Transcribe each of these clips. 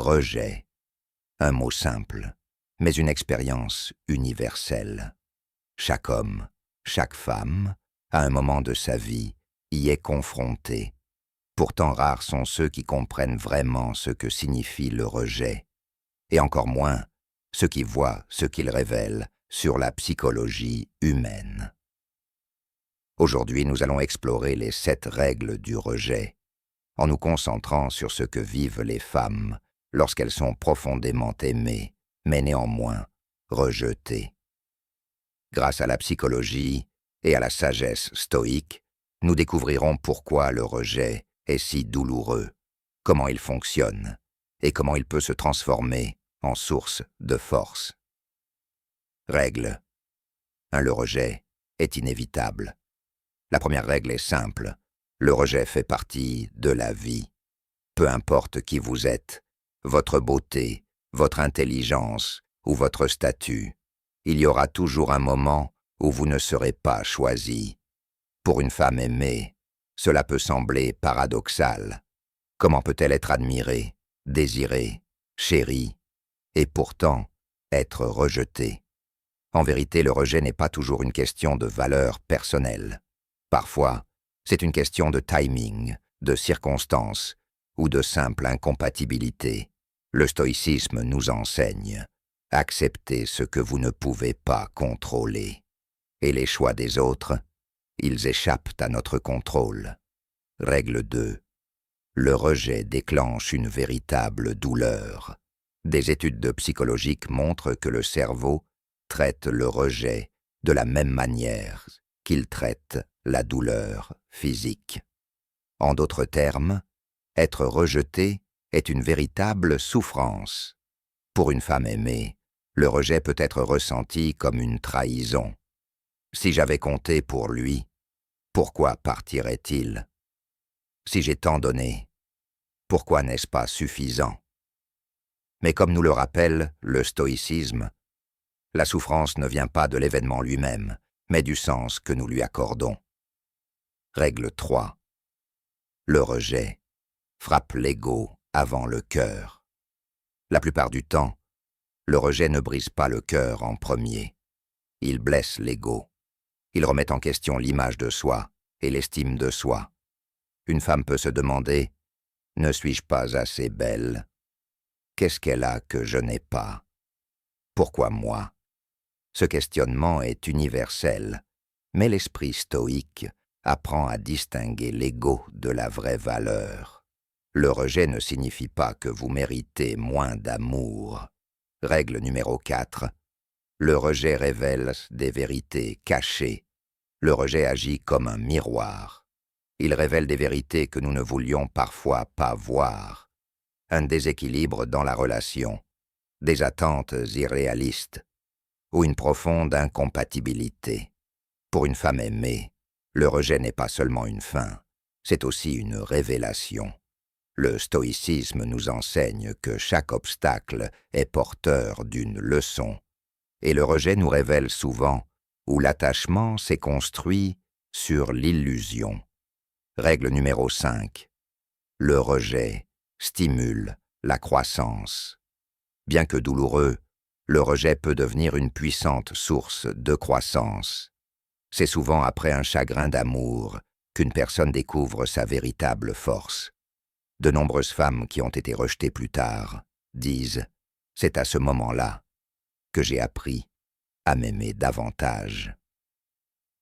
rejet. Un mot simple, mais une expérience universelle. Chaque homme, chaque femme, à un moment de sa vie, y est confronté. Pourtant rares sont ceux qui comprennent vraiment ce que signifie le rejet, et encore moins ceux qui voient ce qu'il révèle sur la psychologie humaine. Aujourd'hui, nous allons explorer les 7 règles du rejet, en nous concentrant sur ce que vivent les femmes lorsqu'elles sont profondément aimées, mais néanmoins rejetées. Grâce à la psychologie et à la sagesse stoïque, nous découvrirons pourquoi le rejet est si douloureux, comment il fonctionne et comment il peut se transformer en source de force. Règle 1. Le rejet est inévitable. La première règle est simple. Le rejet fait partie de la vie. Peu importe qui vous êtes, votre beauté, votre intelligence ou votre statut, il y aura toujours un moment où vous ne serez pas choisi. Pour une femme aimée, cela peut sembler paradoxal. Comment peut-elle être admirée, désirée, chérie, et pourtant être rejetée? En vérité, le rejet n'est pas toujours une question de valeur personnelle. Parfois, c'est une question de timing, de circonstances ou de simple incompatibilité. Le stoïcisme nous enseigne: acceptez ce que vous ne pouvez pas contrôler. Et les choix des autres, ils échappent à notre contrôle. Règle 2. Le rejet déclenche une véritable douleur. Des études psychologiques montrent que le cerveau traite le rejet de la même manière qu'il traite la douleur physique. En d'autres termes, être rejeté est une véritable souffrance. Pour une femme aimée, le rejet peut être ressenti comme une trahison. Si j'avais compté pour lui, pourquoi partirait-il? Si j'ai tant donné, pourquoi n'est-ce pas suffisant? Mais comme nous le rappelle le stoïcisme, la souffrance ne vient pas de l'événement lui-même, mais du sens que nous lui accordons. Règle 3. Le rejet frappe l'ego avant le cœur. La plupart du temps, le rejet ne brise pas le cœur en premier. Il blesse l'ego. Il remet en question l'image de soi et l'estime de soi. Une femme peut se demander: ne suis-je pas assez belle? Qu'est-ce qu'elle a que je n'ai pas? Pourquoi moi? Ce questionnement est universel, mais l'esprit stoïque apprend à distinguer l'ego de la vraie valeur. Le rejet ne signifie pas que vous méritez moins d'amour. Règle numéro 4. Le rejet révèle des vérités cachées. Le rejet agit comme un miroir. Il révèle des vérités que nous ne voulions parfois pas voir. Un déséquilibre dans la relation, des attentes irréalistes, ou une profonde incompatibilité. Pour une femme aimée, le rejet n'est pas seulement une fin, c'est aussi une révélation. Le stoïcisme nous enseigne que chaque obstacle est porteur d'une leçon, et le rejet nous révèle souvent où l'attachement s'est construit sur l'illusion. Règle numéro 5. Le rejet stimule la croissance. Bien que douloureux, le rejet peut devenir une puissante source de croissance. C'est souvent après un chagrin d'amour qu'une personne découvre sa véritable force. De nombreuses femmes qui ont été rejetées plus tard disent: c'est à ce moment-là que j'ai appris à m'aimer davantage.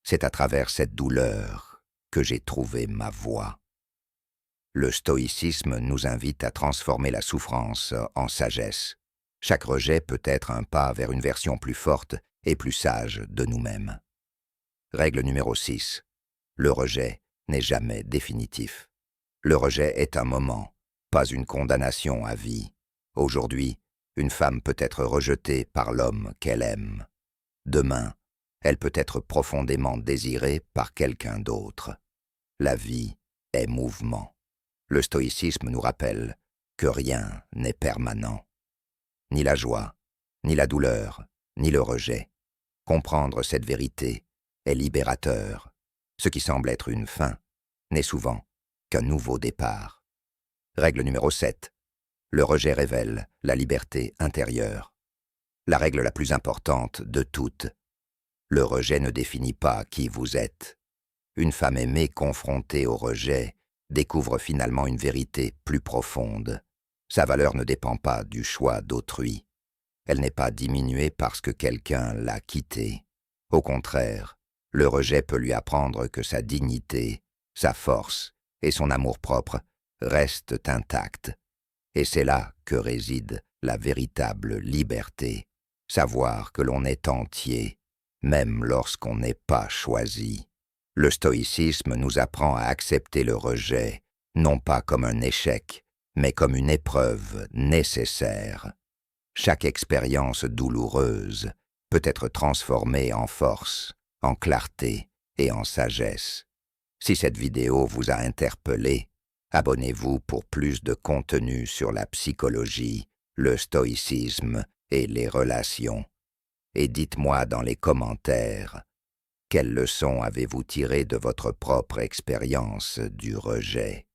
C'est à travers cette douleur que j'ai trouvé ma voie. Le stoïcisme nous invite à transformer la souffrance en sagesse. Chaque rejet peut être un pas vers une version plus forte et plus sage de nous-mêmes. Règle numéro 6. Le rejet n'est jamais définitif. Le rejet est un moment, pas une condamnation à vie. Aujourd'hui, une femme peut être rejetée par l'homme qu'elle aime. Demain, elle peut être profondément désirée par quelqu'un d'autre. La vie est mouvement. Le stoïcisme nous rappelle que rien n'est permanent. Ni la joie, ni la douleur, ni le rejet. Comprendre cette vérité est libérateur. Ce qui semble être une fin n'est souvent qu'un nouveau départ. Règle numéro 7. Le rejet révèle la liberté intérieure. La règle la plus importante de toutes. Le rejet ne définit pas qui vous êtes. Une femme aimée confrontée au rejet découvre finalement une vérité plus profonde. Sa valeur ne dépend pas du choix d'autrui. Elle n'est pas diminuée parce que quelqu'un l'a quittée. Au contraire, le rejet peut lui apprendre que sa dignité, sa force et son amour-propre restent intacts. Et c'est là que réside la véritable liberté, savoir que l'on est entier, même lorsqu'on n'est pas choisi. Le stoïcisme nous apprend à accepter le rejet, non pas comme un échec, mais comme une épreuve nécessaire. Chaque expérience douloureuse peut être transformée en force, en clarté et en sagesse. Si cette vidéo vous a interpellé, abonnez-vous pour plus de contenu sur la psychologie, le stoïcisme et les relations. Et dites-moi dans les commentaires, quelles leçons avez-vous tirées de votre propre expérience du rejet ?